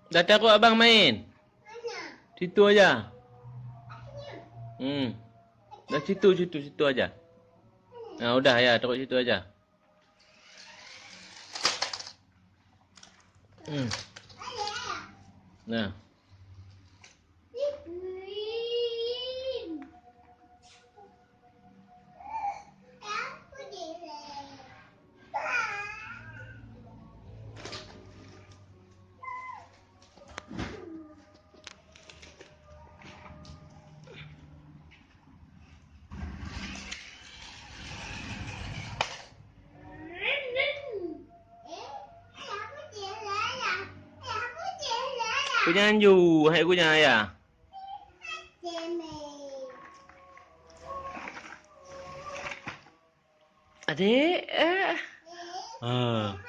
Dah takut abang main? Mana? Situ aja. Akhirnya. Dah situ aja. Nah, udah ya, taruh situ aja. Ayah. Nah. Green. Aku jelek. Aku jangan ju, hai aku jangan ayah. Adik, Ah.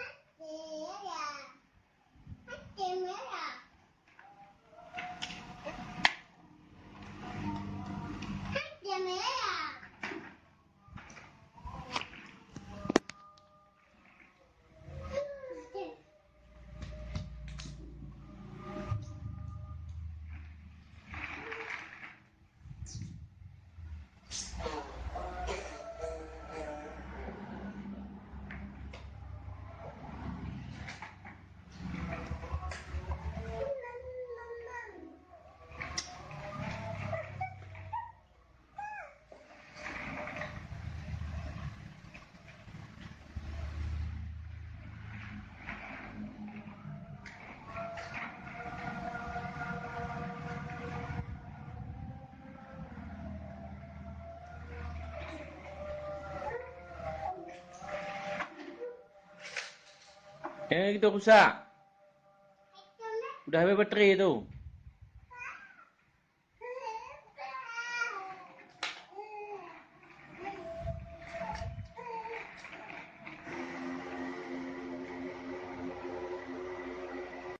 Kita rusak. Udah habis bateri tu.